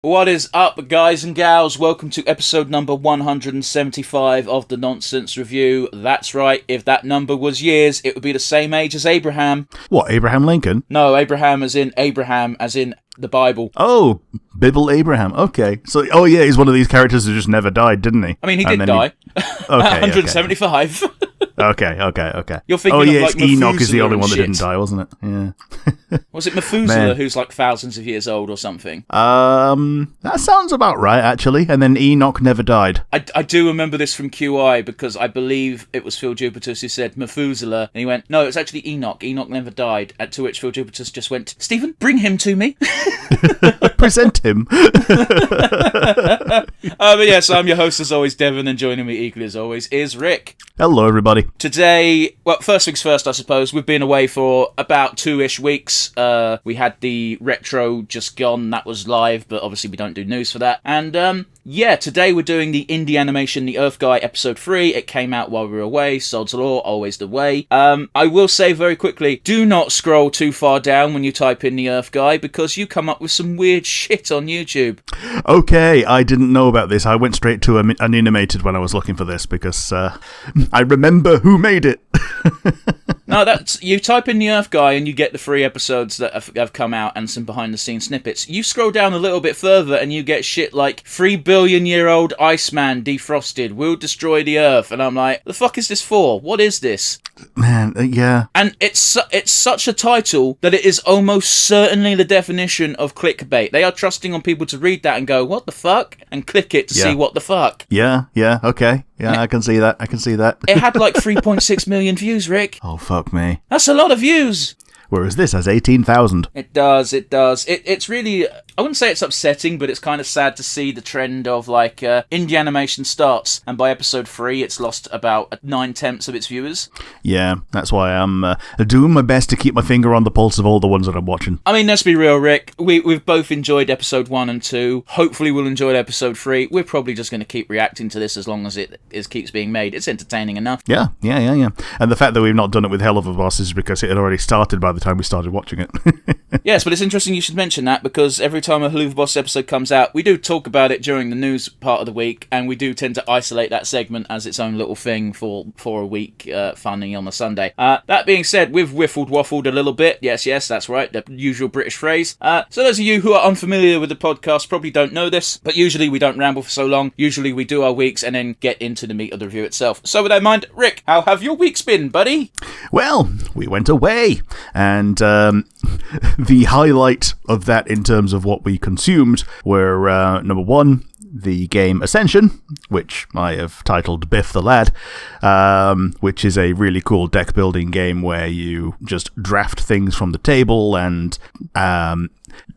What is up, guys and gals? Welcome to episode number 175 of the Nonsense Review. That's right, if that number was years, it would be the same age as Abraham. What, Abraham Lincoln? No, Abraham as in the Bible. Oh, Bibble Abraham. Okay. So, oh yeah, he's one of these characters who just never died, didn't he? I mean, he did die. Okay, 175. Okay. You're thinking of like Enoch is the Methuselah only one that shit. didn't die, wasn't it? Yeah. Was it Methuselah who's like thousands of years old or something? That sounds about right, actually. And then Enoch never died. I do remember this from QI because I believe it was Phil Jupitus who said Methuselah, and he went, no, it's actually Enoch. Enoch never died. To which Phil Jupitus just went, Stephen, bring him to me. Present him. But yes, I'm your host as always, Devon, and joining me equally as always is Rick. Hello, everybody. Today, well, first things first, I suppose. We've been away for about 2-ish weeks. We had the retro just gone. That was live, but obviously we don't do news for that. And, today we're doing the indie animation The Earth Guy episode 3. It came out while we were away. Sod's Law, always the way. I will say very quickly, do not scroll too far down when you type in The Earth Guy, because you come up with some weird shit on YouTube. Okay, I didn't know about this. I went straight to an animated when I was looking for this, because I remember who made it. No, you type in The Earth Guy and you get the 3 episodes that have come out and some behind-the-scenes snippets. You scroll down a little bit further and you get shit like 3 billion-year-old Iceman defrosted, will destroy the Earth. And I'm like, the fuck is this for? What is this? Man, yeah. And it's such a title that it is almost certainly the definition of clickbait. They are trusting on people to read that and go, what the fuck? And click it to see what the fuck. Yeah, okay. Yeah, I can see that. It had like 3.6 million views, Rick. Oh, fuck me. That's a lot of views. Whereas this has 18,000. It does. It's really, I wouldn't say it's upsetting, but it's kind of sad to see the trend of like indie animation starts, and by episode 3 it's lost about 9/10 of its viewers. Yeah, that's why I'm doing my best to keep my finger on the pulse of all the ones that I'm watching. I mean, let's be real, Rick. We've both enjoyed episode 1 and 2. Hopefully we'll enjoy episode 3. We're probably just going to keep reacting to this as long as it keeps being made. It's entertaining enough. Yeah. And the fact that we've not done it with Hell of a Boss is because it had already started by the time we started watching it. Yes, but it's interesting you should mention that, because every time a Hell of a Boss episode comes out, we do talk about it during the news part of the week, and we do tend to isolate that segment as its own little thing for a week, funny on a Sunday. That being said, we've waffled a little bit. Yes, that's right, the usual British phrase. So those of you who are unfamiliar with the podcast probably don't know this, but usually we don't ramble for so long. Usually we do our weeks and then get into the meat of the review itself. So with that in mind, Rick, how have your weeks been, buddy? Well, we went away, and the highlight of that in terms of what we consumed were, number 1, the game Ascension, which I have titled Biff the Lad, which is a really cool deck building game where you just draft things from the table and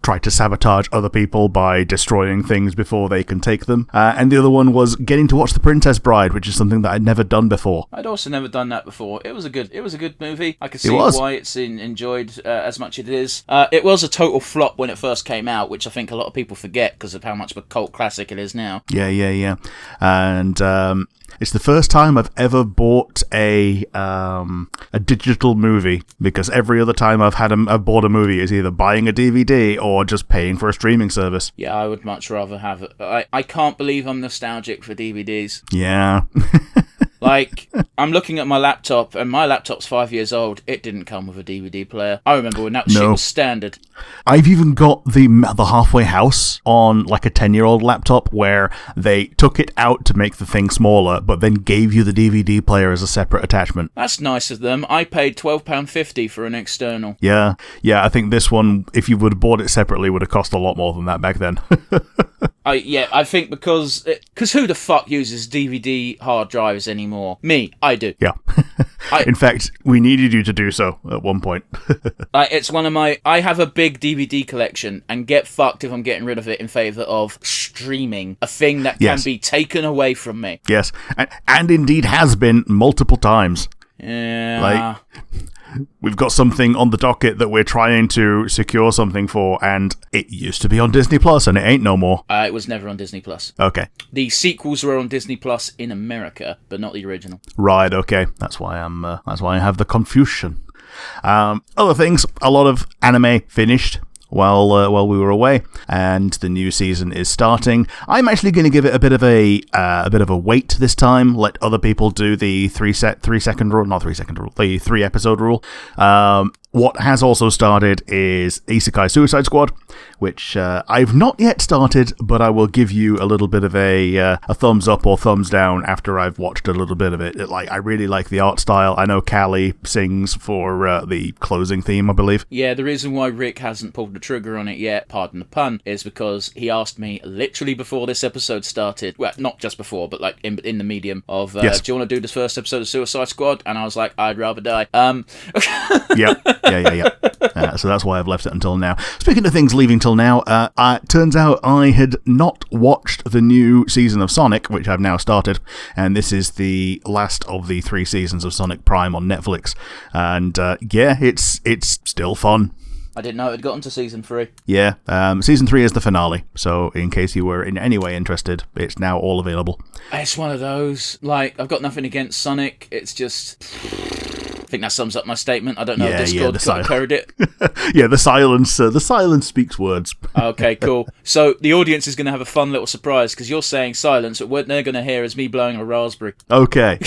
try to sabotage other people by destroying things before they can take them. And the other one was getting to watch The Princess Bride, which is something that I'd never done before. I'd also never done that before. It was a good movie. I can see why it's enjoyed as much as it is. It was a total flop when it first came out, which I think a lot of people forget because of how much of a cult classic it is now. Yeah. And it's the first time I've ever bought a digital movie, because every other time I've bought a movie is either buying a DVD or just paying for a streaming service. Yeah, I would much rather have it. I can't believe I'm nostalgic for DVDs. Yeah. Like, I'm looking at my laptop, and my laptop's 5 years old. It didn't come with a DVD player. I remember when that shit was standard. I've even got the Halfway House on like a 10-year-old laptop, where they took it out to make the thing smaller, but then gave you the DVD player as a separate attachment. That's nice of them. I paid £12.50 for an external. Yeah, I think this one, if you would have bought it separately, would have cost a lot more than that back then. I think because who the fuck uses DVD hard drives anymore? Me, I do. Yeah. In fact, we needed you to do so at one point. It's one of my... I have a big DVD collection, and get fucked if I'm getting rid of it in favour of streaming, a thing that can be taken away from me. Yes, and indeed has been multiple times. Yeah. We've got something on the docket that we're trying to secure something for, and it used to be on Disney Plus, and it ain't no more. It was never on Disney Plus. Okay. The sequels were on Disney Plus in America, but not the original. Right. Okay. That's why I have the confusion. Other things, a lot of anime finished. while we were away, and the new season is starting. I'm actually going to give it a bit of a wait this time. Let other people do the 3 episode rule. What has also started is Isekai Suicide Squad, which I've not yet started, but I will give you a little bit of a thumbs up or thumbs down after I've watched a little bit of it. I really like the art style. I know Callie sings for the closing theme, I believe. Yeah, the reason why Rick hasn't pulled the trigger on it yet, pardon the pun, is because he asked me literally before this episode started, well, not just before, but like in the medium of, yes. Do you want to do this first episode of Suicide Squad? And I was like, I'd rather die. Yeah. So that's why I've left it until now. Speaking of things leaving till now, it turns out I had not watched the new season of Sonic, which I've now started, and this is the last of the 3 seasons of Sonic Prime on Netflix. And it's still fun. I didn't know it had gotten to season 3. Yeah, season 3 is the finale, so in case you were in any way interested, it's now all available. It's one of those, like, I've got nothing against Sonic, it's just... I think that sums up my statement. I don't know if Discord coded it. Yeah, the silence speaks words. Okay, cool. So the audience is going to have a fun little surprise because you're saying silence, but what they're going to hear is me blowing a raspberry. Okay.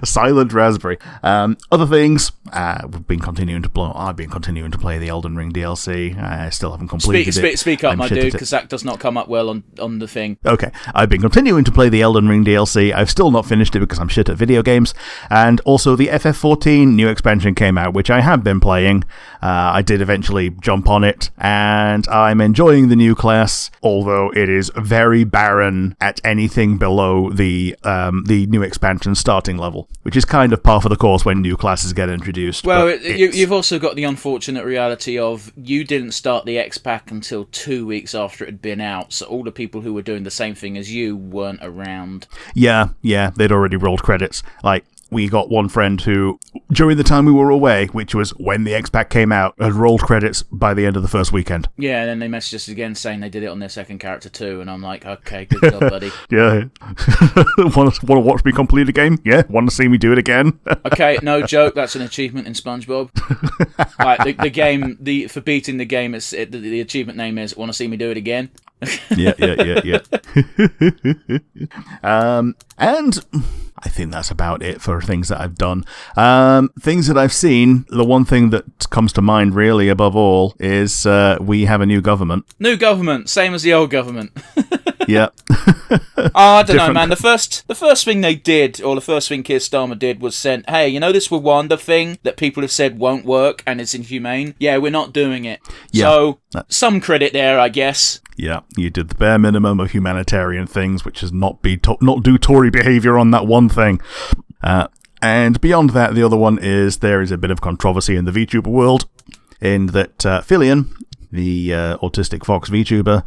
Silent raspberry. Other things, I've been continuing to play the Elden Ring DLC. I still haven't completed it. Speak up, my dude, because that does not come up well on the thing. Okay, I've been continuing to play the Elden Ring DLC. I've still not finished it because I'm shit at video games. And also the FF14 new expansion came out, which I have been playing. I did eventually jump on it, and I'm enjoying the new class, although it is very barren at anything below the new expansion starting level, which is kind of par for the course when new classes get introduced. Well, you've also got the unfortunate reality of you didn't start the X-Pack until 2 weeks after it had been out, so all the people who were doing the same thing as you weren't around. Yeah, they'd already rolled credits. Like, we got one friend who, during the time we were away, which was when the X-Pack came out, had rolled credits by the end of the first weekend. Yeah, and then they messaged us again saying they did it on their second character too, and I'm like, okay, good job, buddy. Yeah. Want to watch me complete a game? Yeah. Want to see me do it again? Okay, no joke, that's an achievement in SpongeBob. Right, the game, for beating the game, the achievement name is want to see me do it again. Yeah. And I think that's about it for things that I've done. Things that I've seen, the one thing that comes to mind really above all is we have a new government. New government, same as the old government. Yeah. I don't know, man. The first thing they did, or the first thing Keir Starmer did, was sent, hey, you know this Rwanda thing that people have said won't work and it's inhumane? Yeah, we're not doing it. Yeah. So, some credit there, I guess. Yeah, you did the bare minimum of humanitarian things, which is not do Tory behaviour on that one thing. And beyond that, the other one is there is a bit of controversy in the VTuber world, in that Filian, the autistic Fox VTuber,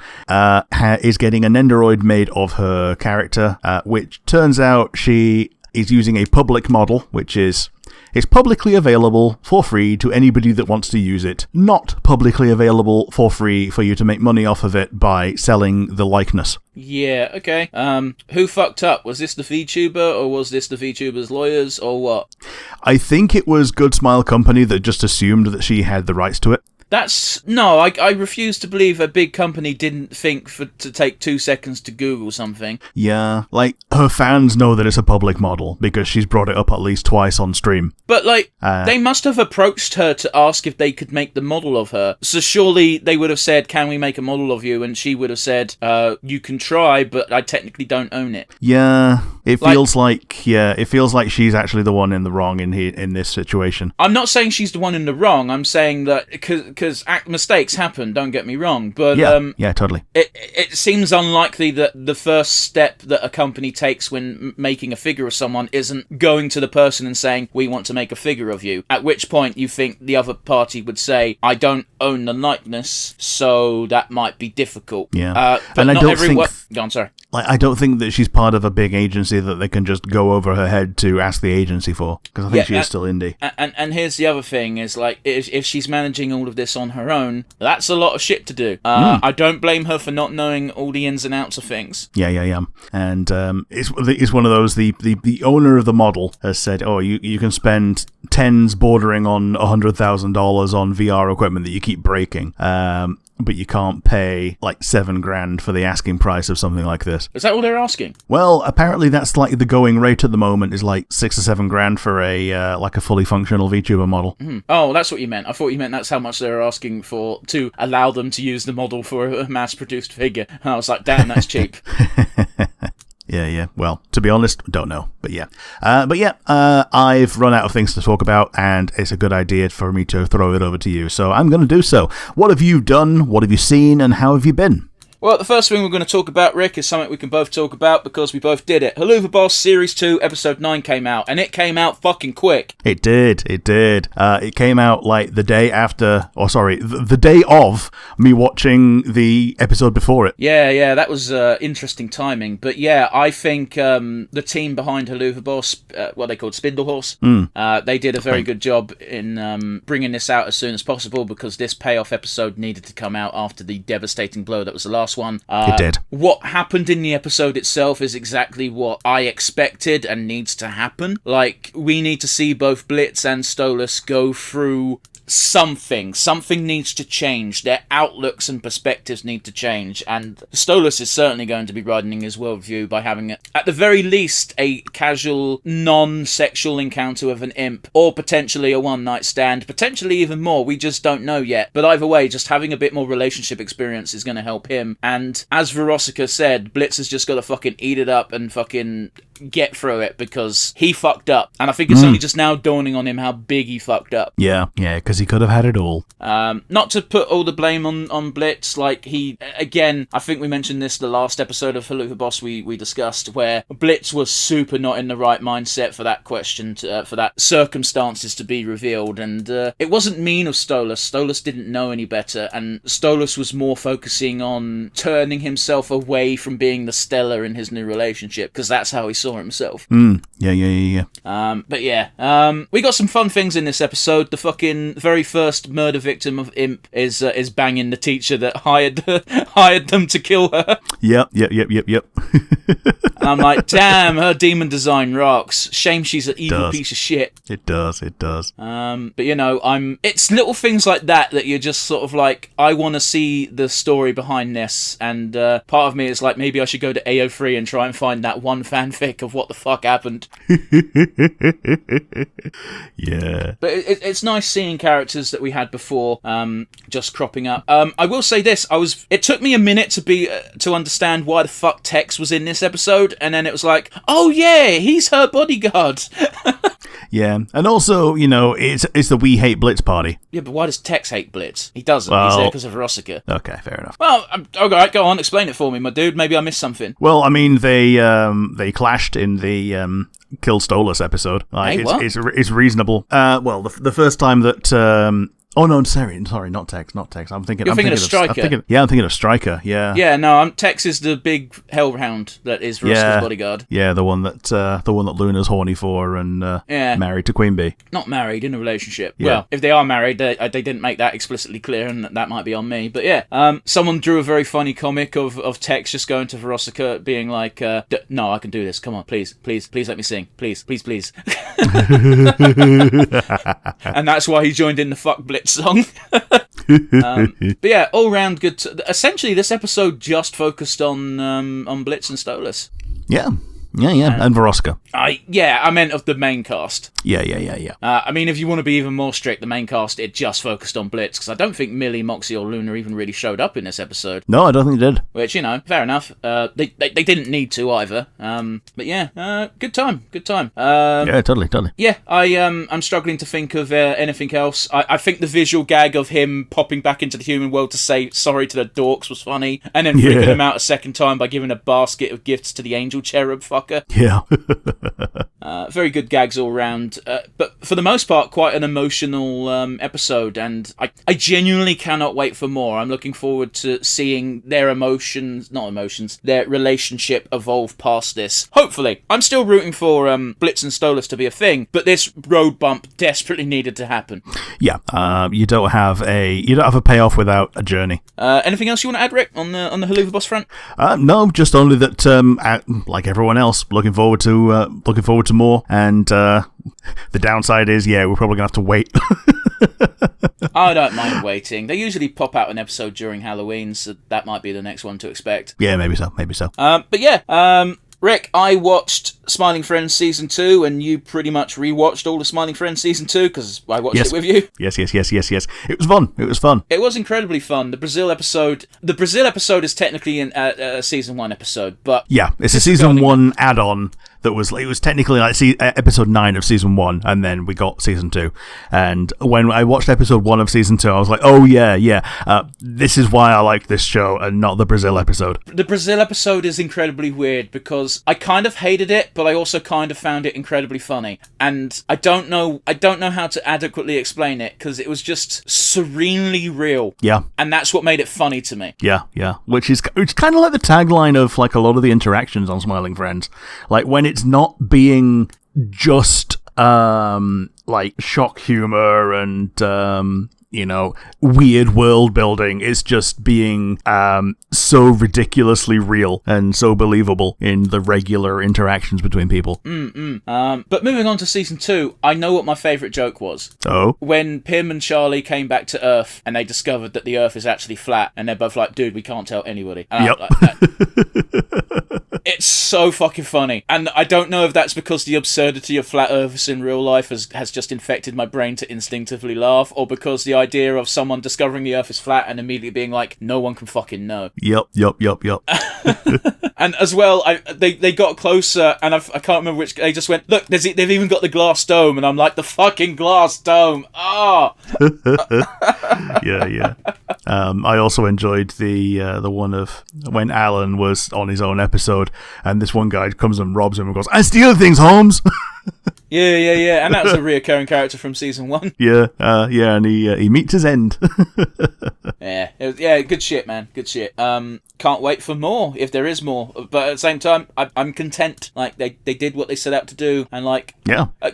is getting an Nendoroid made of her character, which turns out she is using a public model, which is publicly available for free to anybody that wants to use it, not publicly available for free for you to make money off of it by selling the likeness. Yeah, okay. Who fucked up? Was this the VTuber, or was this the VTuber's lawyers, or what? I think it was Good Smile Company that just assumed that she had the rights to it. I refuse to believe a big company didn't think to take 2 seconds to Google something. Yeah, like, her fans know that it's a public model, because she's brought it up at least twice on stream. But, like, they must have approached her to ask if they could make the model of her. So surely they would have said, can we make a model of you? And she would have said, you can try, but I technically don't own it. Yeah, it feels like she's actually the one in the wrong in this situation. I'm not saying she's the one in the wrong. I'm saying that because mistakes happen, don't get me wrong, but yeah, totally. It seems unlikely that the first step that a company takes when making a figure of someone isn't going to the person and saying, we want to make a figure of you, at which point you think the other party would say, I don't own the likeness, so that might be difficult. Yeah, but and I don't think... Go on, sorry. Like, I don't think that she's part of a big agency that they can just go over her head to ask the agency for, because I think she is still indie. And here's the other thing, is like, if she's managing all of this this on her own, that's a lot of shit to do. I don't blame her for not knowing all the ins and outs of things. Yeah. And it's one of those, the owner of the model has said, oh, you can spend tens bordering on $100,000 on VR equipment that you keep breaking. But you can't pay like $7,000 for the asking price of something like this. Is that all they're asking? Well, apparently that's like the going rate at the moment is like $6,000 or $7,000 for a like a fully functional VTuber model. Mm-hmm. Oh, that's what you meant. I thought you meant that's how much they were asking for to allow them to use the model for a mass-produced figure. And I was like, damn, that's cheap. Yeah. Well, to be honest, don't know. But yeah. I've run out of things to talk about, and it's a good idea for me to throw it over to you. So I'm going to do so. What have you done? What have you seen? And how have you been? Well, the first thing we're going to talk about, Rick, is something we can both talk about because we both did it. Helluva Boss Series 2, Episode 9 came out, and it came out fucking quick. It did. It came out like the day after, the day of me watching the episode before it. Yeah, that was interesting timing. But yeah, I think the team behind Helluva Boss, what they called Spindlehorse, they did a very good job in bringing this out as soon as possible because this payoff episode needed to come out after the devastating blow that was the last one. It did. What happened in the episode itself is exactly what I expected and needs to happen. Like, we need to see both Blitz and Stolas go through something needs to change. Their outlooks and perspectives need to change, and Stolas is certainly going to be widening his worldview by having, at the very least, a casual, non-sexual encounter with an imp, or potentially a one-night stand, potentially even more, we just don't know yet. But either way, just having a bit more relationship experience is going to help him, and as Vorosica said, Blitz has just got to fucking eat it up and fucking get through it because he fucked up, and I think it's only just now dawning on him how big he fucked up. Yeah, because he could have had it all. Not to put all the blame on Blitz, like he, again, I think we mentioned this the last episode of Helluva Boss we discussed, where Blitz was super not in the right mindset for that question, for that circumstances to be revealed, and it wasn't mean of Stolas. Stolas didn't know any better, and Stolas was more focusing on turning himself away from being the Stella in his new relationship, because that's how he saw himself. Yeah. But yeah, we got some fun things in this episode. The fucking very first murder victim of Imp is banging the teacher that hired them to kill her. Yep. And I'm like, damn, her demon design rocks. Shame she's an evil piece of shit. It does. But you know, it's little things like that you're just sort of like, I want to see the story behind this, and part of me is like, maybe I should go to AO3 and try and find that one fanfic of what the fuck happened. Yeah. But it's nice seeing characters that we had before just cropping up. I will say this, it took me a minute to understand why the fuck Tex was in this episode, and then it was like, oh yeah, he's her bodyguard. Yeah, and also, you know, it's the We Hate Blitz party. Yeah, but why does Tex hate Blitz? He doesn't. He's there because of Vorosica. Okay, fair enough. Well, alright, go on, explain it for me, my dude. Maybe I missed something. Well, I mean, they clashed in the Kill Stolas episode. Like, hey, what? It's reasonable. Well, the first time that oh no, sorry, not Tex. I'm thinking of Striker. I'm thinking of Striker. Yeah. Yeah, no, Tex is the big hellhound that is Vorosica's bodyguard. Yeah, the one that Luna's horny for and married to Queen Bee. Not married, in a relationship. Yeah. Well, if they are married, they didn't make that explicitly clear, and that might be on me. But yeah, someone drew a very funny comic of Tex just going to Vorosica, being like, "No, I can do this. Come on, please let me sing, please." And that's why he joined in the Fuck Blitz song. But yeah, all round good. Essentially, this episode just focused on Blitz and Stolas. Yeah, and Vorosica. I meant of the main cast. Yeah. I mean, if you want to be even more strict, the main cast, it just focused on Blitz, because I don't think Millie, Moxie, or Luna even really showed up in this episode. No, I don't think they did. Which, you know, fair enough. They didn't need to either. But yeah, good time. Yeah, totally. Yeah, I'm struggling to think of anything else. I think the visual gag of him popping back into the human world to say sorry to the dorks was funny, and then freaking them out a second time by giving a basket of gifts to the angel cherub fucker. Parker. Yeah. Very good gags all round, but for the most part, quite an emotional episode, and I genuinely cannot wait for more. I'm looking forward to seeing their their relationship evolve past this. Hopefully. I'm still rooting for Blitz and Stolas to be a thing, but this road bump desperately needed to happen. Yeah, you don't have a payoff without a journey. Anything else you want to add, Rick, on the Haluva boss front? No, just only that, like everyone else, looking forward to more. And the downside is, we're probably gonna have to wait. I don't mind waiting. They usually pop out an episode during Halloween, so that might be the next one to expect. Yeah, maybe so. But yeah, Rick, I watched Smiling Friends Season 2, and you pretty much rewatched all of Smiling Friends Season 2, because I watched it with you. Yes. It was fun. It was incredibly fun. The Brazil episode is technically a Season 1 episode, but... Yeah, it's a Season 1 add-on. It was technically like episode 9 of Season 1, and then we got Season 2. And when I watched episode 1 of Season 2, I was like, oh yeah, this is why I like this show, and not the Brazil episode. The Brazil episode is incredibly weird, because I kind of hated it, but I also kind of found it incredibly funny. And I don't know how to adequately explain it, because it was just serenely real. Yeah. And that's what made it funny to me. Yeah. Which is kind of like the tagline of like a lot of the interactions on Smiling Friends. Like when it's not being just like shock humor and weird world building, it's just being so ridiculously real and so believable in the regular interactions between people. But moving on to Season 2, I know what my favourite joke was. Oh? When Pim and Charlie came back to Earth and they discovered that the Earth is actually flat, and they're both like, dude, we can't tell anybody. And yep. It's so fucking funny. And I don't know if that's because the absurdity of flat earthers in real life has just infected my brain to instinctively laugh, or because the idea of someone discovering the Earth is flat and immediately being like, no one can fucking know. Yep. And as well, they got closer, and I can't remember which. They just went, look, they've even got the glass dome, and I'm like, the fucking glass dome. Ah. Yeah. I also enjoyed the one of when Alan was on his own episode, and this one guy comes and robs him and goes, "I steal things, Holmes." Yeah, and that was a reoccurring character from Season 1. Yeah, and he meets his end. Yeah, good shit, man, good shit. Can't wait for more, if there is more, but at the same time, I'm content. Like, they did what they set out to do, and like,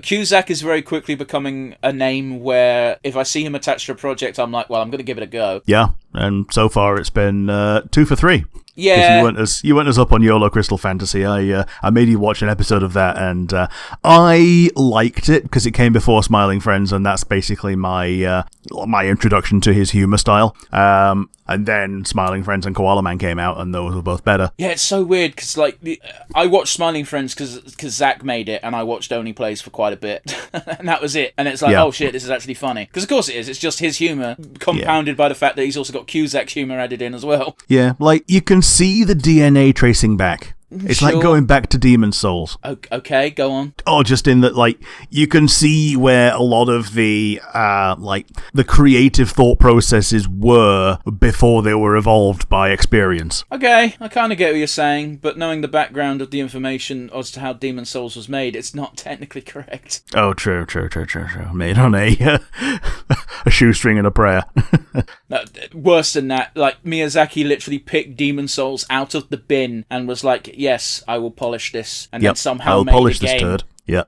Cusack is very quickly becoming a name where if I see him attached to a project, I'm like, well, I'm going to give it a go. Yeah, and so far it's been 2 for 3. Yeah, you went us up on YOLO Crystal Fantasy. I made you watch an episode of that, and I liked it because it came before Smiling Friends, and that's basically my introduction to his humor style. And then Smiling Friends and Koala Man came out, and those were both better. Yeah, it's so weird because like I watched Smiling Friends because Zach made it, and I watched Only Plays for quite a bit, and that was it. And it's like, oh shit, this is actually funny, because of course it is. It's just his humor compounded by the fact that he's also got Cusack's humor added in as well. Yeah, like you can see the DNA tracing back. It's like going back to Demon's Souls. Okay, go on. Oh, just in that, like, you can see where a lot of the, the creative thought processes were before they were evolved by experience. Okay, I kind of get what you're saying, but knowing the background of the information as to how Demon's Souls was made, it's not technically correct. Oh, true. Made on a shoestring and a prayer. No, worse than that, like, Miyazaki literally picked Demon's Souls out of the bin and was like, yes, I will polish this, and then somehow made a game. Turd. Yeah.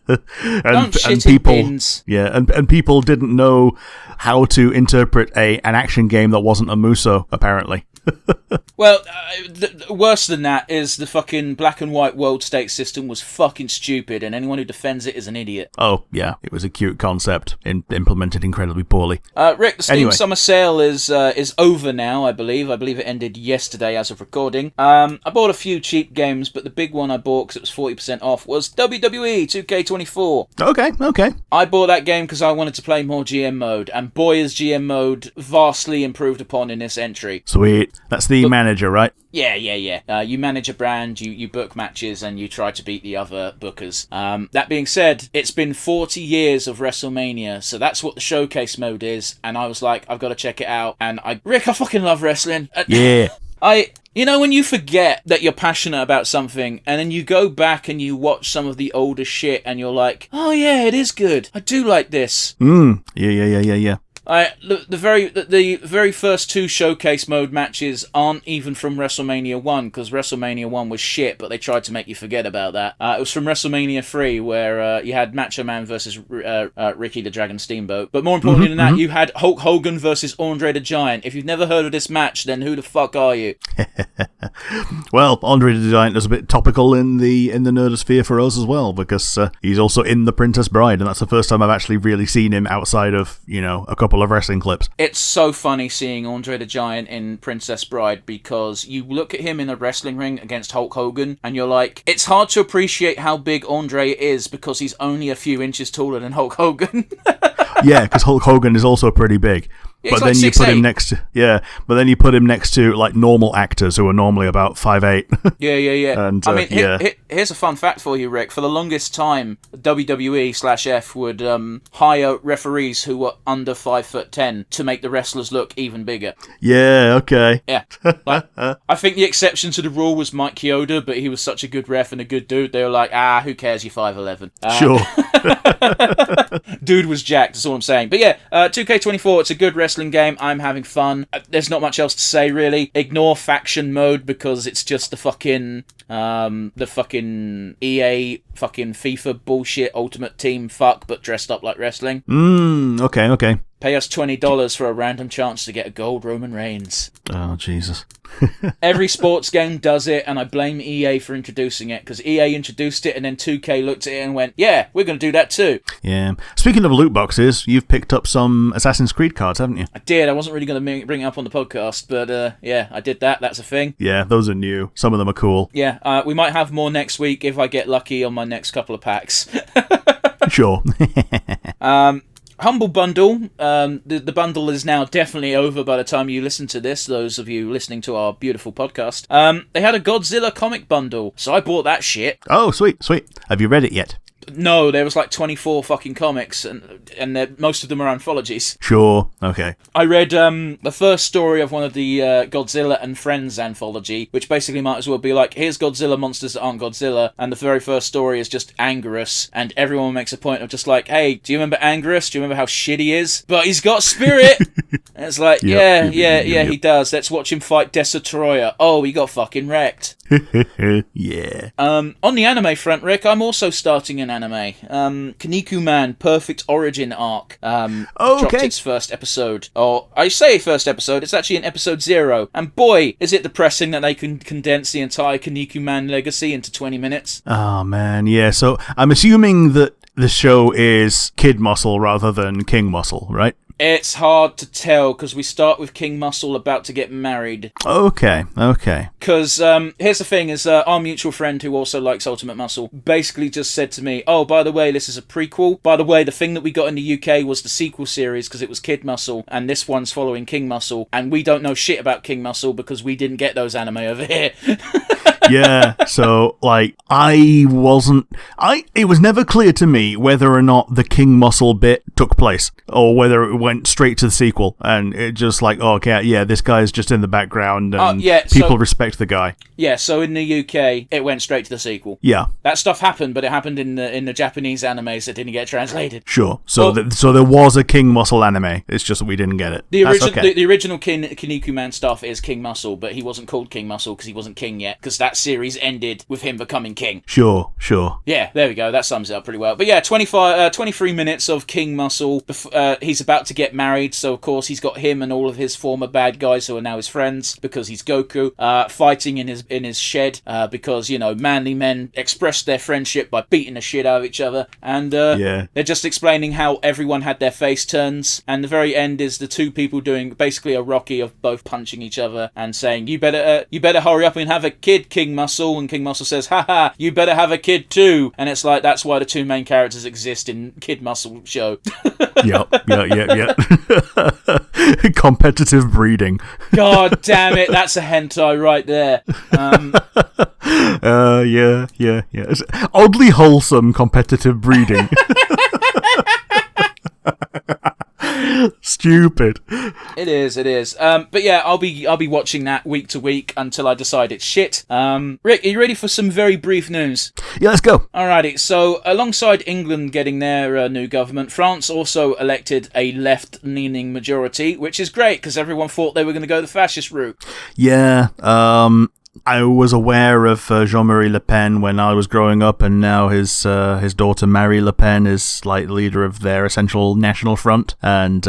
Don't shit in bins. Yeah, and people didn't know how to interpret an action game that wasn't a Muso, apparently. Well, worse than that is the fucking black and white world state system was fucking stupid, and anyone who defends it is an idiot. Oh, yeah. It was a cute concept, implemented incredibly poorly. Rick, the Steam Summer Sale is over now, I believe. I believe it ended yesterday as of recording. I bought a few cheap games, but the big one I bought because it was 40% off was WWE 2K24. Okay. I bought that game because I wanted to play more GM mode, and boy is GM mode vastly improved upon in this entry. Sweet. That's the manager, right? Yeah. You manage a brand, you book matches, and you try to beat the other bookers. That being said, it's been 40 years of WrestleMania, so that's what the showcase mode is, and I was like, I've got to check it out, and Rick, I fucking love wrestling. Yeah. You know, when you forget that you're passionate about something, and then you go back and you watch some of the older shit, and you're like, oh yeah, it is good. I do like this. Yeah. The very first 2 showcase mode matches aren't even from WrestleMania 1, because WrestleMania 1 was shit, but they tried to make you forget about that. It was from WrestleMania 3, where you had Macho Man versus Ricky the Dragon Steamboat. But more importantly than that, you had Hulk Hogan versus Andre the Giant. If you've never heard of this match, then who the fuck are you? Well, Andre the Giant is a bit topical in the nerdosphere for us as well, because he's also in The Princess Bride, and that's the first time I've actually really seen him outside of, a couple of wrestling clips. It's so funny seeing Andre the Giant in Princess Bride, because you look at him in a wrestling ring against Hulk Hogan and you're like, it's hard to appreciate how big Andre is because he's only a few inches taller than Hulk Hogan. Yeah, because Hulk Hogan is also pretty big. But then you put him next to like normal actors who are normally about 5'8". Yeah. And here's a fun fact for you, Rick. For the longest time, WWE/F would hire referees who were under 5'10" to make the wrestlers look even bigger. Yeah, okay. Yeah. I think the exception to the rule was Mike Chioda, but he was such a good ref and a good dude. They were like, who cares? You're 5'11". Sure. Dude was jacked. That's all I'm saying. But yeah, 2K24. It's a good wrestling game. I'm having fun. There's not much else to say, really. Ignore faction mode because it's just the fucking EA fucking FIFA bullshit Ultimate Team fuck, but dressed up like wrestling. Okay. Pay us $20 for a random chance to get a gold Roman Reigns. Oh, Jesus. Every sports game does it, and I blame EA for introducing it, because EA introduced it, and then 2K looked at it and went, yeah, we're going to do that too. Yeah. Speaking of loot boxes, you've picked up some Assassin's Creed cards, haven't you? I did. I wasn't really going to bring it up on the podcast, but yeah, I did that. That's a thing. Yeah, those are new. Some of them are cool. Yeah, we might have more next week if I get lucky on my next couple of packs. Sure. Humble Bundle. The bundle is now definitely over by the time you listen to this, those of you listening to our beautiful podcast. They had a Godzilla comic bundle, so I bought that shit. Oh, sweet. Have you read it yet? No, there was like 24 fucking comics, and most of them are anthologies. Sure, okay. I read the first story of one of the Godzilla and Friends anthology, which basically might as well be like, here's Godzilla monsters that aren't Godzilla, and the very first story is just Anguirus, and everyone makes a point of just like, hey, do you remember Anguirus? Do you remember how shit he is? But he's got spirit! And it's like, yep. He does. Let's watch him fight Destroyer. Oh, he got fucking wrecked. Yeah. On the anime front, Rick, I'm also starting an anime. Kinnikuman Perfect Origin Arc dropped its first episode. Or, I say first episode, it's actually in episode 0. And boy, is it depressing that they can condense the entire Kinnikuman legacy into 20 minutes. Oh, man, yeah. So, I'm assuming that the show is Kid Muscle rather than King Muscle, right? It's hard to tell, because we start with King Muscle about to get married. Okay. Because here's the thing, is our mutual friend who also likes Ultimate Muscle basically just said to me, oh, by the way, this is a prequel. By the way, the thing that we got in the UK was the sequel series, because it was Kid Muscle, and this one's following King Muscle, and we don't know shit about King Muscle because we didn't get those anime over here. Yeah, so, like, it was never clear to me whether or not the King Muscle bit took place, or whether it went straight to the sequel, and it just like, oh, okay, yeah, this guy's just in the background, and people respect the guy. Yeah, so in the UK, it went straight to the sequel. Yeah. That stuff happened, but it happened in the Japanese animes that didn't get translated. Sure, so there was a King Muscle anime, it's just that we didn't get it. The original Kinnikuman stuff is King Muscle, but he wasn't called King Muscle because he wasn't king yet, because that series ended with him becoming king. Sure. Yeah, there we go. That sums it up pretty well. But yeah, 23 minutes of King Muscle. He's about to get married, so of course he's got him and all of his former bad guys who are now his friends, because he's Goku, fighting in his shed, because, manly men express their friendship by beating the shit out of each other. And they're just explaining how everyone had their face turns. And the very end is the two people doing basically a Rocky of both punching each other and saying, you better hurry up and have a kid, King Muscle. And King Muscle says, haha, you better have a kid too. And it's like, that's why the two main characters exist in Kid Muscle show. Yeah. Competitive breeding. God damn it, that's a hentai right there. Yeah. It's oddly wholesome competitive breeding. It's stupid. It is. But yeah, I'll be watching that week to week until I decide it's shit. Rick, are you ready for some very brief news? Yeah, let's go. Alrighty, so alongside England getting their new government, France also elected a left-leaning majority, which is great because everyone thought they were going to go the fascist route. Yeah, I was aware of Jean-Marie Le Pen when I was growing up, and now his daughter Marie Le Pen is like leader of their essential National Front and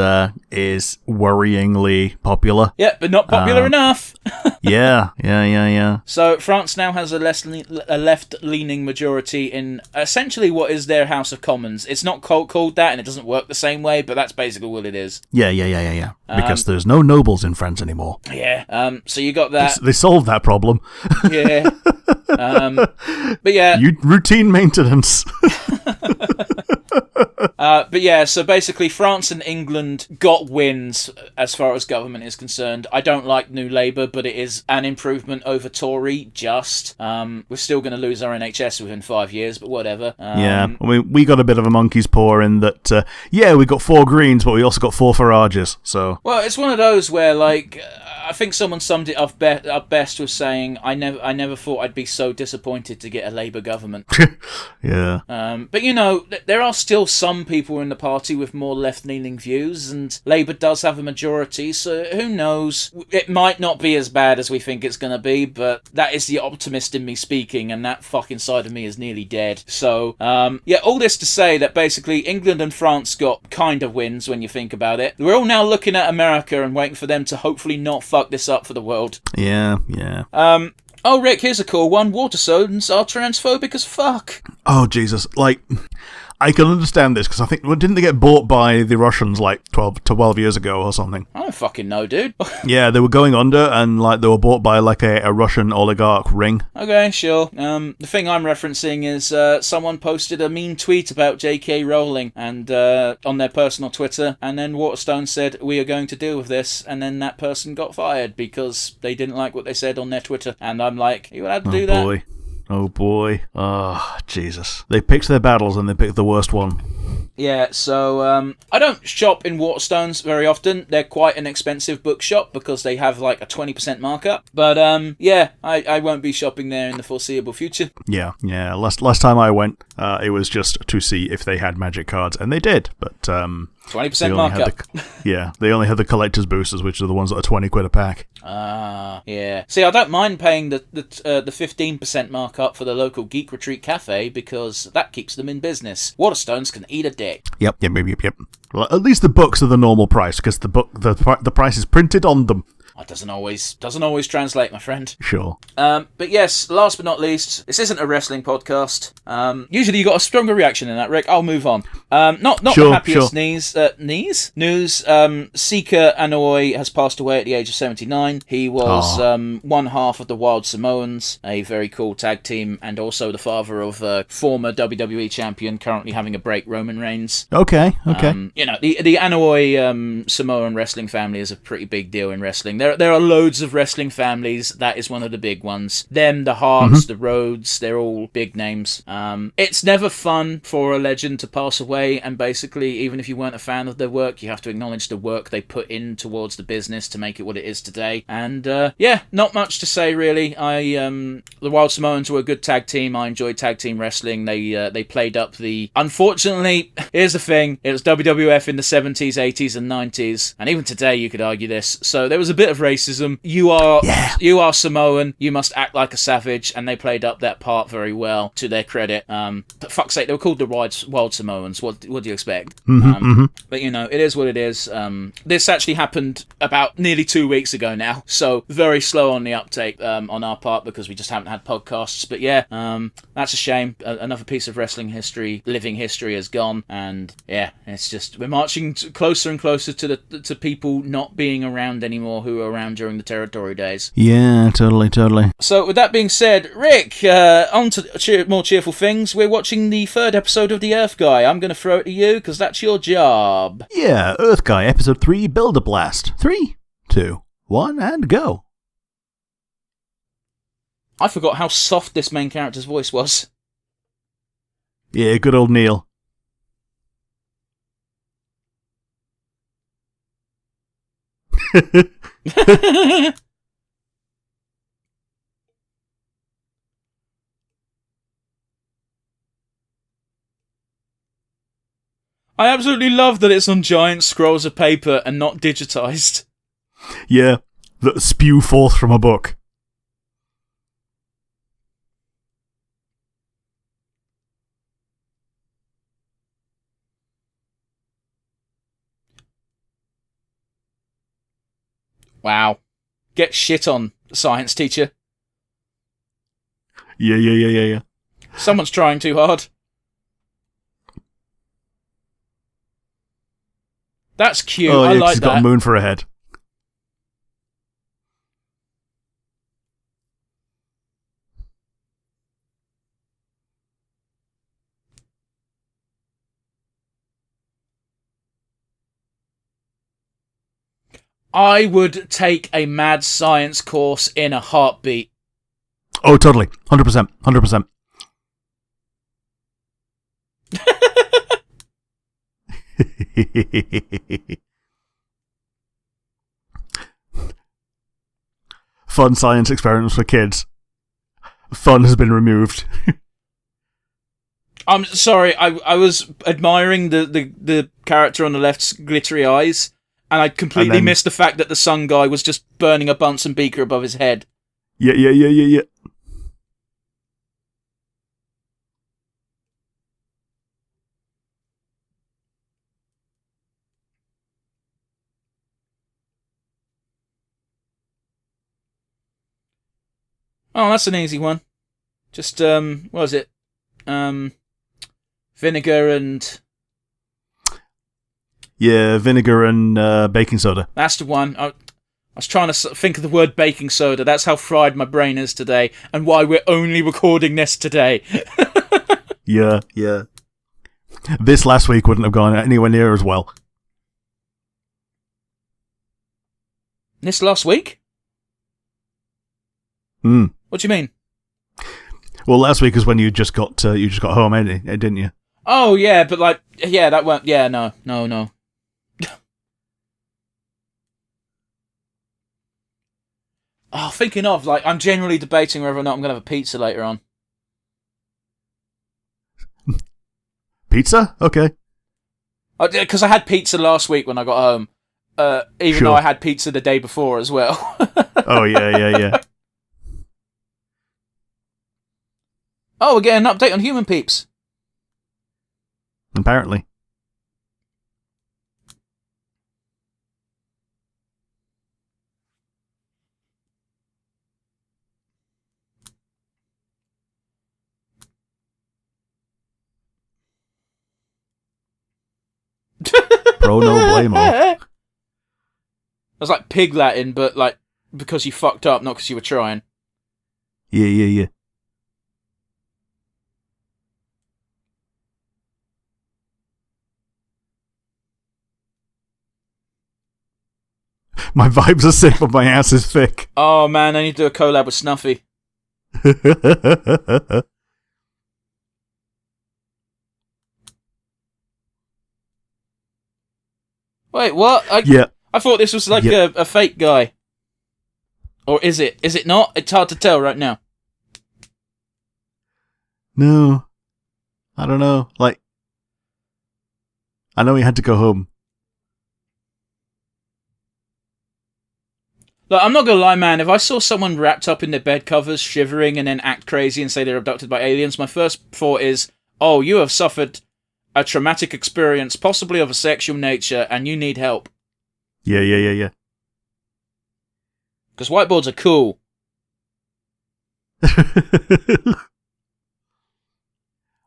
is worryingly popular. Yeah, but not popular enough. Yeah. So France now has a left-leaning majority in essentially what is their House of Commons. It's not called that, and it doesn't work the same way, but that's basically what it is. Yeah. Because there's no nobles in France anymore. Yeah. So you got that. They solved that problem. Yeah. But yeah. Routine maintenance. But yeah, so basically France and England got wins as far as government is concerned. I don't like New Labour, but it is an improvement over Tory, just. We're still going to lose our NHS within 5 years, but whatever. Yeah, I mean, we got a bit of a monkey's paw in that, we got 4 Greens, but we also got 4 Farages, so... Well, it's one of those where, like... I think someone summed it up best with saying, I never thought I'd be so disappointed to get a Labour government. Yeah. But, you know, there are still some people in the party with more left-leaning views, and Labour does have a majority, so who knows? It might not be as bad as we think it's going to be, but that is the optimist in me speaking, and that fucking side of me is nearly dead. So, all this to say that basically England and France got kind of wins when you think about it. We're all now looking at America and waiting for them to hopefully not fuck this up for the world. Yeah. Oh, Rick, here's a cool one. Waterstones are transphobic as fuck. Oh, Jesus. Like, I can understand this, because I think, didn't they get bought by the Russians, like, 12 years ago or something? I don't fucking know, dude. Yeah, they were going under, and, like, they were bought by, like, a Russian oligarch ring. Okay, sure. The thing I'm referencing is someone posted a mean tweet about J.K. Rowling and on their personal Twitter, and then Waterstone said, we are going to deal with this, and then that person got fired because they didn't like what they said on their Twitter. And I'm like, are you allowed to do that? Oh boy. Oh, Jesus. They picked their battles and they picked the worst one. Yeah, so I don't shop in Waterstones very often. They're quite an expensive bookshop because they have like a 20% markup. But I won't be shopping there in the foreseeable future. Yeah. Last time I went, it was just to see if they had magic cards, and they did. But 20% markup. They only had the collector's boosters, which are the ones that are 20 quid a pack. Yeah. See, I don't mind paying the 15% markup for the local Geek Retreat Cafe because that keeps them in business. Waterstones can eat a dick. Yep. Well, at least the books are the normal price, because the price is printed on them. That doesn't always translate, my friend. Sure. But yes, last but not least, this isn't a wrestling podcast. Usually you got a stronger reaction than that, Rick. I'll move on. Not the happiest news. Sika Anoa'i has passed away at the age of 79. He was one half of the Wild Samoans, a very cool tag team, and also the father of former WWE champion, currently having a break, Roman Reigns. Okay. The Anoa'i Samoan wrestling family is a pretty big deal in wrestling. There are loads of wrestling families. That is one of the big ones. Them, the Harts, the Rhodes, they're all big names. It's never fun for a legend to pass away, and basically, even if you weren't a fan of their work, you have to acknowledge the work they put in towards the business to make it what it is today. And not much to say really. The Wild Samoans were a good tag team. I enjoyed tag team wrestling. They played up the... Unfortunately, here's the thing. It was WWF in the 70s, 80s, and 90s, and even today you could argue this. So there was a bit of racism. You are Samoan, you must act like a savage, and they played up that part very well, to their credit. But fuck's sake, they were called the Wild Samoans. What do you expect? But it is what it is. This actually happened about nearly 2 weeks ago now, so very slow on the uptake on our part because we just haven't had podcasts. But that's a shame. Another piece of wrestling history, living history, has gone, and it's just we're marching closer and closer to people not being around anymore who were around during the territory days. Yeah, totally. So with that being said, Rick, on to more cheerful things. We're watching the 3rd episode of The Earth Guy. I'm going to throw it to you because that's your job. Yeah, Earth Guy, episode 3, Build a Blast. 3, 2, 1, and go. I forgot how soft this main character's voice was. Yeah, good old Neil. I absolutely love that it's on giant scrolls of paper and not digitized. Yeah, that spew forth from a book. Wow. Get shit on, science teacher. Yeah. Someone's trying too hard. That's cute. Oh, yeah, I like she's that. got a moon for a head. I would take a mad science course in a heartbeat. Oh, totally. 100%. 100%. Fun science experiments for kids. Fun has been removed. I'm sorry, I was admiring the character on the left's glittery eyes, and I completely missed the fact that the sun guy was just burning a Bunsen beaker above his head. Yeah. Oh, that's an easy one. Just, what was it? Vinegar and... Yeah, vinegar and baking soda. That's the one. I was trying to think of the word baking soda. That's how fried my brain is today, and why we're only recording this today. Yeah. This last week wouldn't have gone anywhere near as well. This last week? What do you mean? Well, last week is when you just got home, didn't you? Oh yeah, but that weren't. Yeah, no. Oh, thinking of, I'm generally debating whether or not I'm going to have a pizza later on. Pizza? Okay. Because I had pizza last week when I got home, even though I had pizza the day before as well. Oh, yeah. Oh, we're getting an update on Human Peeps. Apparently. Pro no blamo. That's like pig Latin, but because you fucked up, not because you were trying. Yeah. My vibes are sick, but my ass is thick. Oh man, I need to do a collab with Snuffy. Wait, what? I thought this was a fake guy. Or is it? Is it not? It's hard to tell right now. No. I don't know. I know he had to go home. Look, I'm not gonna lie, man. If I saw someone wrapped up in their bed covers, shivering, and then act crazy and say they're abducted by aliens, my first thought is, oh, you have suffered a traumatic experience, possibly of a sexual nature, and you need help. Yeah. Because whiteboards are cool.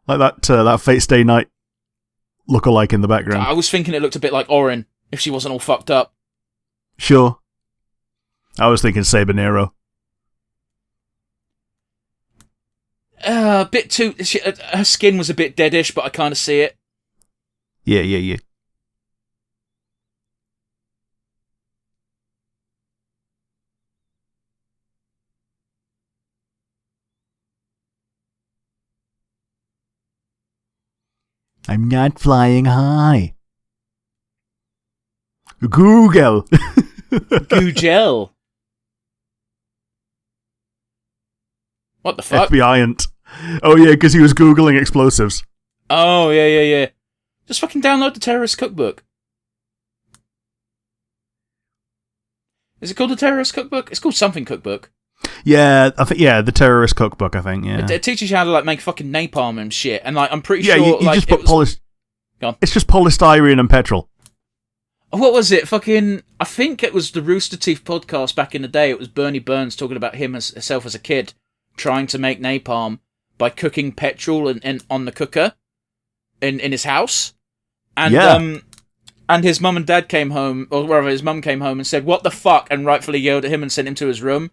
Like that Fate Stay Night look-alike in the background. I was thinking it looked a bit like Orin, if she wasn't all fucked up. Sure. I was thinking Saber Nero. A bit too... her skin was a bit deadish, but I kind of see it. Yeah. I'm not flying high. Google. Gugel. What the fuck? FBI-ant. Oh yeah, because he was Googling explosives. Oh, yeah. Just fucking download the Terrorist Cookbook. Is it called the Terrorist Cookbook? It's called something Cookbook. Yeah, I think the Terrorist Cookbook. I think It teaches you how to like make fucking napalm and shit. And like, I'm pretty sure. You like, just put Go on. It's just polystyrene and petrol. What was it? Fucking, I think it was the Rooster Teeth podcast back in the day. It was Bernie Burns talking about himself as a kid trying to make napalm by cooking petrol on the cooker in his house. And and his mum and dad came home, or wherever his mum came home and said, "What the fuck?" and rightfully yelled at him and sent him to his room.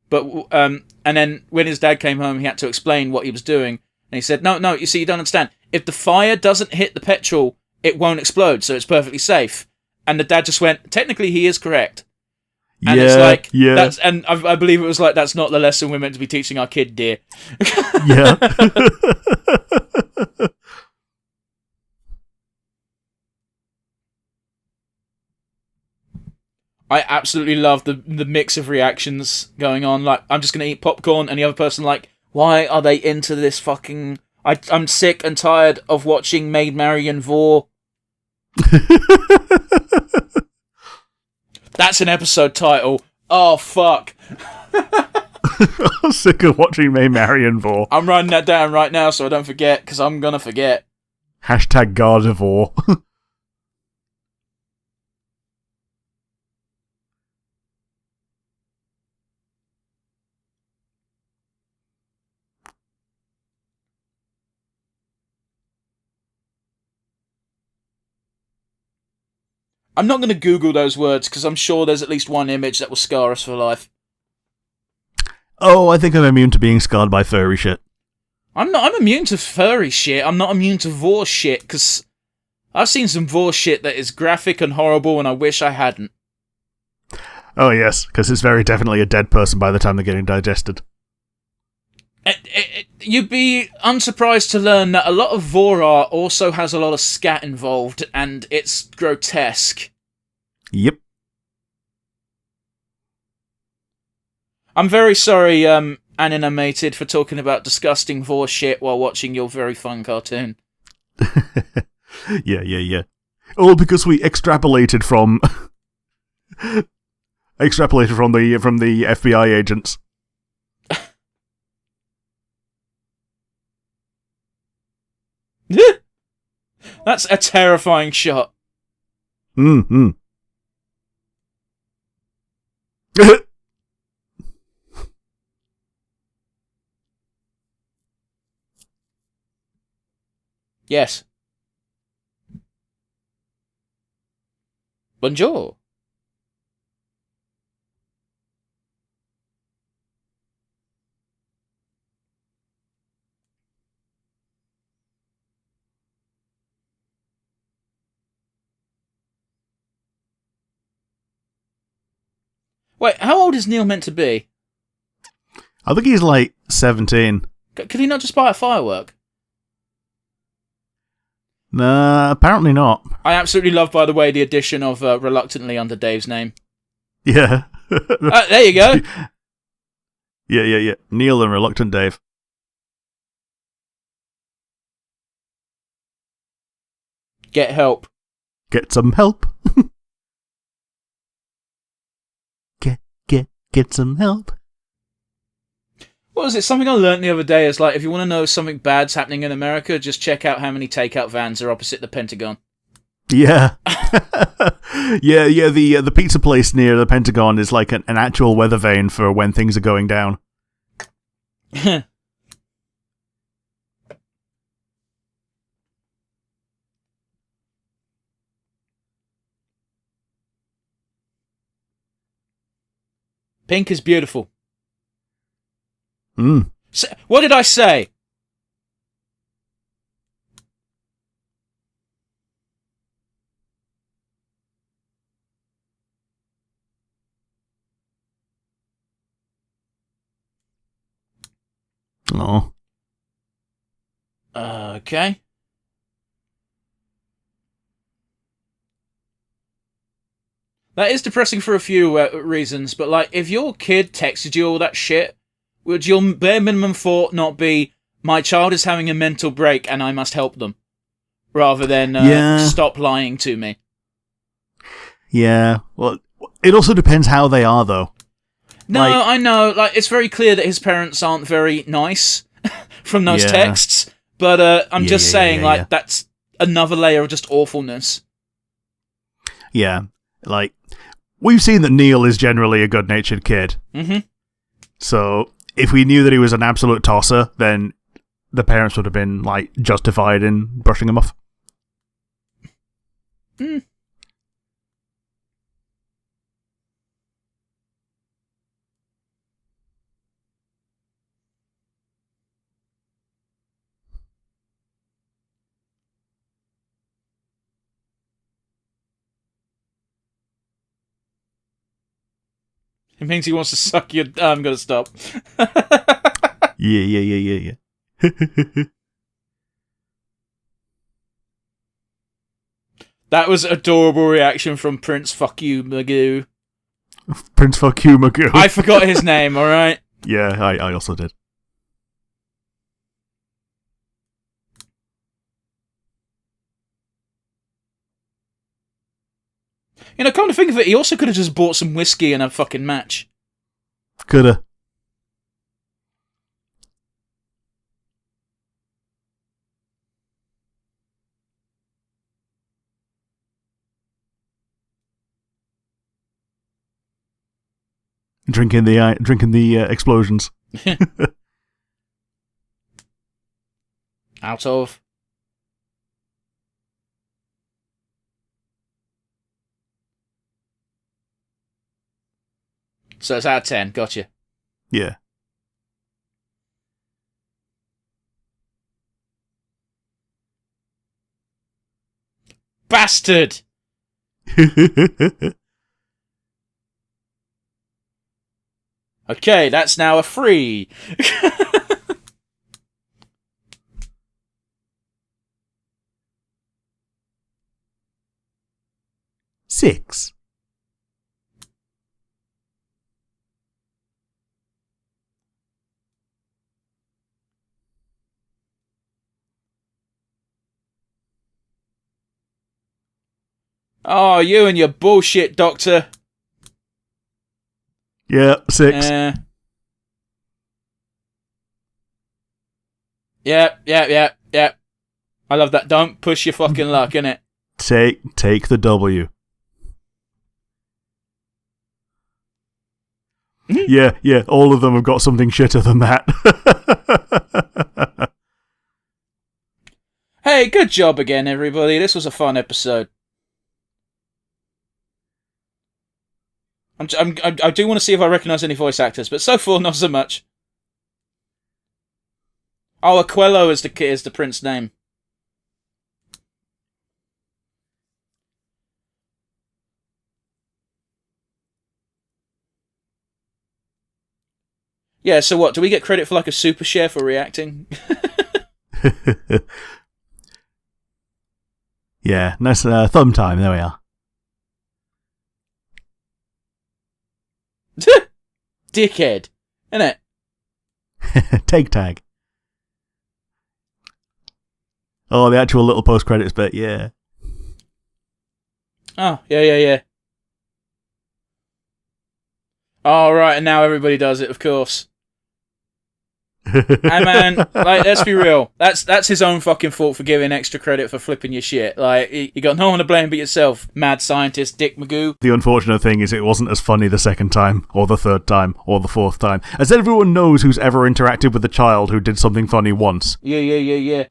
But and then when his dad came home, he had to explain what he was doing. And he said, "No, you see, you don't understand. If the fire doesn't hit the petrol, it won't explode, so it's perfectly safe." And the dad just went, "Technically, he is correct." And it's like, that's, and I believe it was like, that's not the lesson we're meant to be teaching our kid, dear. Yeah. I absolutely love the mix of reactions going on. Like, I'm just going to eat popcorn, and the other person like, why are they into this fucking... I'm sick and tired of watching Maid, Marian, Vore. That's an episode title. Oh, fuck. I'm sick of watching Maid, Marian, Vore. I'm writing that down right now so I don't forget, because I'm going to forget. Hashtag Gardevoir. I'm not going to Google those words because I'm sure there's at least one image that will scar us for life. Oh, I think I'm immune to being scarred by furry shit. I'm immune to furry shit. I'm not immune to Vore shit because I've seen some Vore shit that is graphic and horrible and I wish I hadn't. Oh yes, because it's very definitely a dead person by the time they're getting digested. You'd be unsurprised to learn that a lot of Vore art also has a lot of scat involved, and it's grotesque. Yep. I'm very sorry, Animated, for talking about disgusting Vore shit while watching your very fun cartoon. Yeah. All because we extrapolated from the FBI agents. That's a terrifying shot. Mm-hmm. Yes. Bonjour. Wait, how old is Neil meant to be? I think he's like 17. Could he not just buy a firework? Nah, apparently not. I absolutely love, by the way, the addition of reluctantly under Dave's name. Yeah. There you go. Yeah. Neil and Reluctant Dave. Get help. Get some help. Get some help. What was it? Something I learnt the other day is like, if you want to know something bad's happening in America, just check out how many takeout vans are opposite the Pentagon. Yeah. yeah, the pizza place near the Pentagon is like an actual weather vane for when things are going down. Pink is beautiful. Mm. So, what did I say? Oh. Okay. That is depressing for a few reasons, but like, if your kid texted you all that shit, would your bare minimum thought not be, my child is having a mental break and I must help them, rather than stop lying to me? Yeah, well, it also depends how they are, though. No, I know. Like, it's very clear that his parents aren't very nice from those texts, but I'm just saying, that's another layer of just awfulness. Yeah, like, we've seen that Neil is generally a good-natured kid. Mm-hmm. So, if we knew that he was an absolute tosser, then the parents would have been, like, justified in brushing him off. Mm. It means he wants to suck your... I'm going to stop. Yeah. That was adorable reaction from Prince Fuck You Magoo. Prince Fuck You Magoo. I forgot his name, alright? Yeah, I also did. You know, come to think of it, he also could have just bought some whiskey and a fucking match. Coulda. Drinking the explosions. Out of. So it's out of 10. Gotcha. Yeah. Bastard! Okay, that's now a 3. 6. Oh, you and your bullshit, Doctor. Yeah, 6. Yep. I love that. Don't push your fucking luck, innit? Take the W. Yeah, all of them have got something shitter than that. Hey, good job again, everybody. This was a fun episode. I do want to see if I recognise any voice actors, but so far, not so much. Oh, Aquello is the prince name. Yeah, so what? Do we get credit for like a super share for reacting? Yeah, nice thumb time. There we are. Dickhead, innit? Take tag. Oh, the actual little post credits bit. Yeah. Oh, yeah. Oh, right, and now everybody does it, of course. Hey man, like, let's be real. That's his own fucking fault for giving extra credit for flipping your shit. Like, you got no one to blame but yourself, mad scientist Dick Magoo. The unfortunate thing is it wasn't as funny the second time, or the third time, or the fourth time, as everyone knows who's ever interacted with a child who did something funny once. Yeah.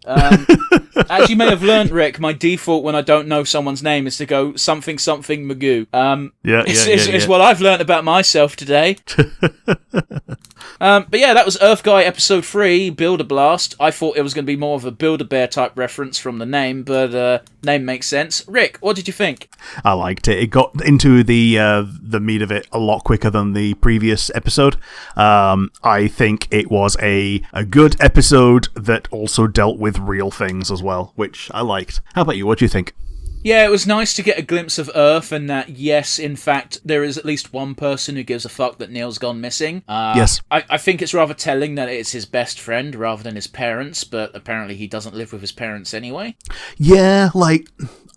As you may have learnt, Rick, my default when I don't know someone's name is to go something Magoo. It's what I've learnt about myself today. But yeah, that was Earth Guy Episode 3, Builder Blast. I thought it was going to be more of a Build-A-Bear type reference from the name, but name makes sense. Rick, what did you think? I liked it. It got into the meat of it a lot quicker than the previous episode. I think it was a good episode that also dealt with real things as well, which I liked. How about you? What do you think? Yeah, it was nice to get a glimpse of Earth, and that, yes, in fact, there is at least one person who gives a fuck that Neil's gone missing. Yes. I think it's rather telling that it's his best friend rather than his parents, but apparently he doesn't live with his parents anyway. Yeah, like,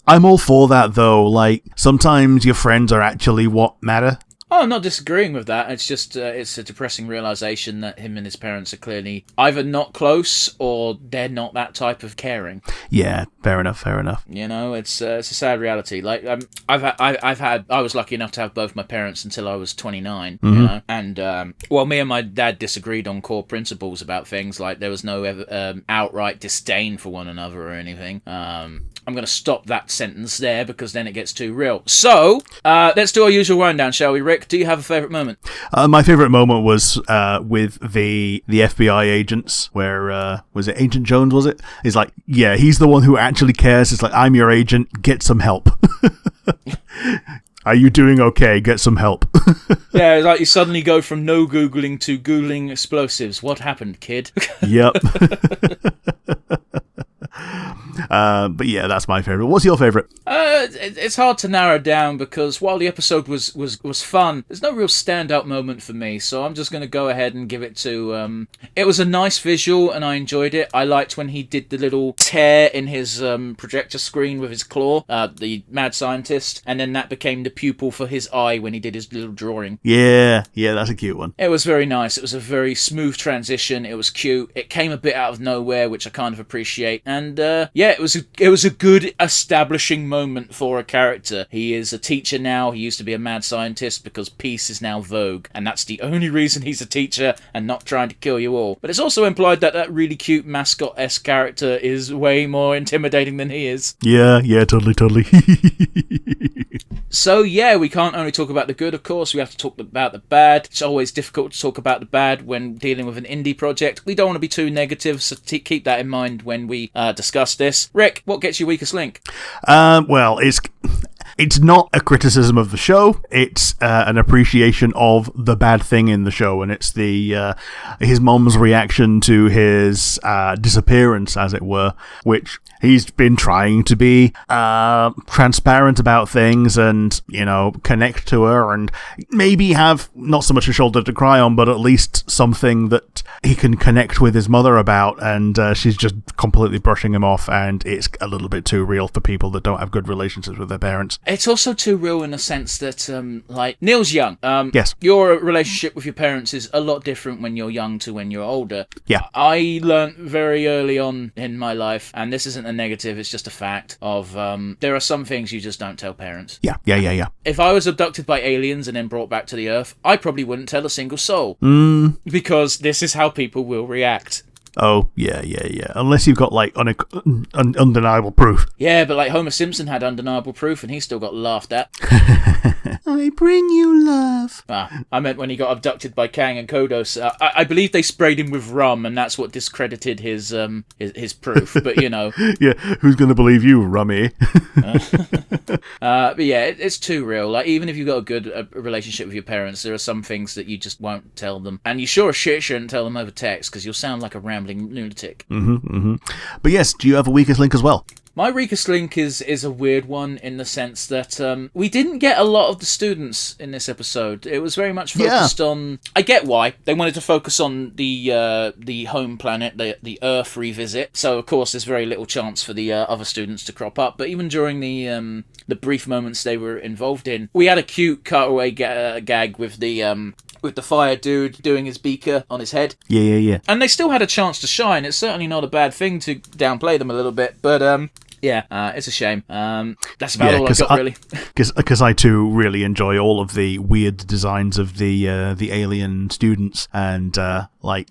I'm all for that, though. Like, sometimes your friends are actually what matter. Oh, I'm not disagreeing with that. It's just, it's a depressing realisation that him and his parents are clearly either not close or they're not that type of caring. Yeah, fair enough. You know, it's a sad reality. Like, I was lucky enough to have both my parents until I was 29, you know? And, me and my dad disagreed on core principles about things, like there was no outright disdain for one another or anything. I'm going to stop that sentence there because then it gets too real. So, let's do our usual rundown, shall we, Rick? Do you have a favourite moment? My favourite moment was with the FBI agents, where, was it Agent Jones, was it? He's like, yeah, he's the one who actually cares. It's like, I'm your agent, get some help. Are you doing okay? Get some help. Yeah, it's like you suddenly go from no Googling to Googling explosives. What happened, kid? Yep. But yeah, that's my favourite. What's your favourite? It's hard to narrow down because while the episode was fun, there's no real standout moment for me. So I'm just going to go ahead and give it to. It was a nice visual and I enjoyed it. I liked when he did the little tear in his projector screen with his claw, the mad scientist, and then that became the pupil for his eye when he did his little drawing. Yeah, that's a cute one. It was very nice. It was a very smooth transition. It was cute. It came a bit out of nowhere, which I kind of appreciate. And it was a good establishing moment for a character. He is a teacher now. He used to be a mad scientist because peace is now vogue, and that's the only reason he's a teacher and not trying to kill you all. But it's also implied that that really cute mascot-esque character is way more intimidating than he is. Yeah, totally. So yeah, we can't only talk about the good, of course, we have to talk about the bad. It's always difficult to talk about the bad when dealing with an indie project. We don't want to be too negative, so keep that in mind when we discuss this. Rick, what gets you weakest link? Well, it's not a criticism of the show. It's an appreciation of the bad thing in the show, and it's his mom's reaction to his disappearance, as it were, which he's been trying to be transparent about things and, connect to her and maybe have not so much a shoulder to cry on, but at least something that he can connect with his mother about, and she's just completely brushing him off, and it's a little bit too real for people that don't have good relationships with their parents. It's also too real in the sense that, Neil's young. Yes. Your relationship with your parents is a lot different when you're young to when you're older. Yeah. I learnt very early on in my life, and this isn't a negative, it's just a fact, of there are some things you just don't tell parents. Yeah. If I was abducted by aliens and then brought back to the Earth, I probably wouldn't tell a single soul. Because this is how people will react. Oh, yeah. Unless you've got, undeniable proof. Yeah, but, Homer Simpson had undeniable proof and he still got laughed at. I bring you love. I meant when he got abducted by Kang and Kodos. I believe they sprayed him with rum and that's what discredited his proof, but, Yeah, who's going to believe you, rummy? But yeah, it's too real. Even if you've got a good relationship with your parents, there are some things that you just won't tell them. And you sure as shit shouldn't tell them over text, because you'll sound like a rambling lunatic. But yes, do you have a weakest link as well? My weakest link is a weird one in the sense that we didn't get a lot of the students in this episode. It was very much focused on... I get why. They wanted to focus on the home planet, the Earth revisit. So, of course, there's very little chance for the other students to crop up. But even during the brief moments they were involved in, we had a cute cutaway gag with the fire dude doing his beaker on his head. Yeah. And they still had a chance to shine. It's certainly not a bad thing to downplay them a little bit, but it's a shame. That's about all I've got, really. Because I too really enjoy all of the weird designs of the alien students, and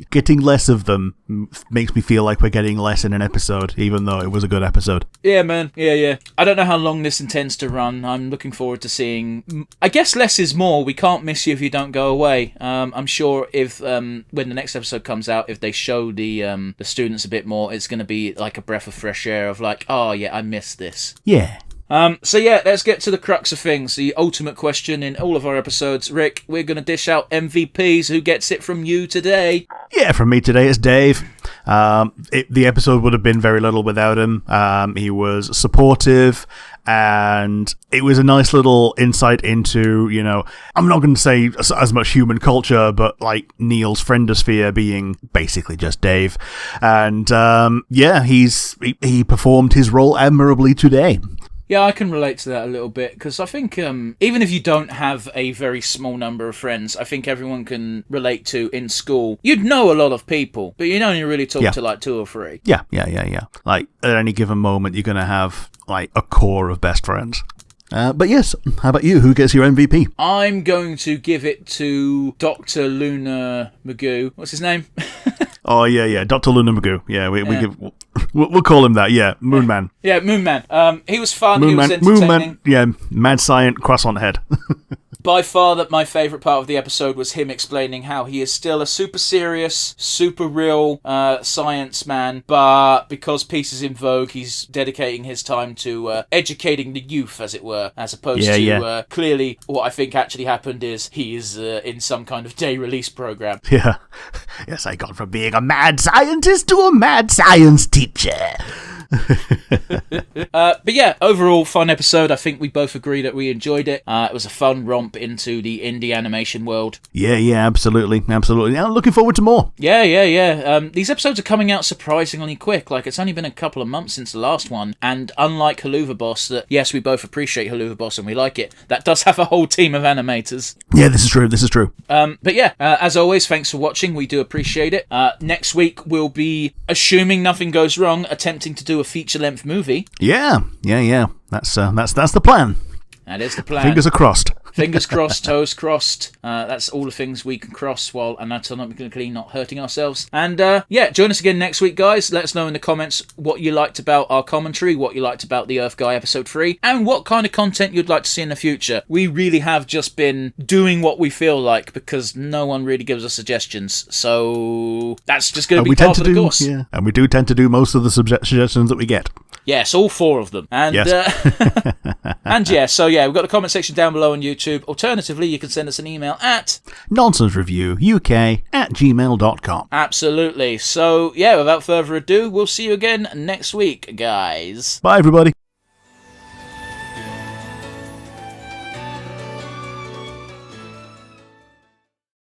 getting less of them makes me feel like we're getting less in an episode, even though it was a good episode. Yeah, man. Yeah. I don't know how long this intends to run. I'm looking forward to seeing. I guess less is more. We can't miss you if you don't go away. I'm sure if when the next episode comes out, if they show the students a bit more, it's going to be like a breath of fresh air of I missed this. Yeah. Let's get to the crux of things. The ultimate question in all of our episodes. Rick, we're going to dish out MVPs. Who gets it from you today? Yeah, from me today, it's Dave. The episode would have been very little without him. He was supportive And it was a nice little insight into, I'm not going to say as much human culture, but like Neil's friendosphere being basically just Dave. And he performed his role admirably today. Yeah, I can relate to that a little bit, because I think even if you don't have a very small number of friends, I think everyone can relate to in school. You'd know a lot of people, but you'd only really talk to like 2 or 3. Yeah. Like, at any given moment, you're going to have like a core of best friends. But yes, how about you? Who gets your MVP? I'm going to give it to Dr. Luna Magoo. What's his name? Oh, yeah, Dr. Luna Magoo. Yeah, we'll call him that, yeah, Moon Man. Yeah, Moon Man. He was fun, he was entertaining. Moon Man, yeah, mad science, croissant head. By far, my favourite part of the episode was him explaining how he is still a super serious, super real science man, but because peace is in vogue, he's dedicating his time to educating the youth, as it were, as opposed to clearly what I think actually happened is he is in some kind of day release program. Yeah. Yes, I gone from being a mad scientist to a mad science teacher. But yeah, overall fun episode. I think we both agree that we enjoyed it. It was a fun romp into the indie animation world. Yeah, absolutely. Now looking forward to more. Yeah. These episodes are coming out surprisingly quick. Like, it's only been a couple of months since the last one, and unlike Haluva Boss, that yes, we both appreciate Haluva Boss and we like it, that does have a whole team of animators. Yeah, this is true. But yeah, as always, thanks for watching. We do appreciate it. Next week we'll be, assuming nothing goes wrong, attempting to do a feature-length movie. Yeah. That's the plan. That is the plan. Fingers are crossed. Fingers crossed, toes crossed. That's all the things we can cross while anatomically not hurting ourselves. And join us again next week, guys. Let us know in the comments what you liked about our commentary, what you liked about the Earth Guy episode 3, and what kind of content you'd like to see in the future. We really have just been doing what we feel like because no one really gives us suggestions. So that's just going to be part of the course. Yeah, and we do tend to do most of the suggestions that we get. Yes, all 4 of them. And yes. and yeah, so yeah, we've got the comment section down below on YouTube. Alternatively, you can send us an email at nonsensereviewuk@gmail.com. Absolutely. So yeah, without further ado, we'll see you again next week, guys. Bye, everybody.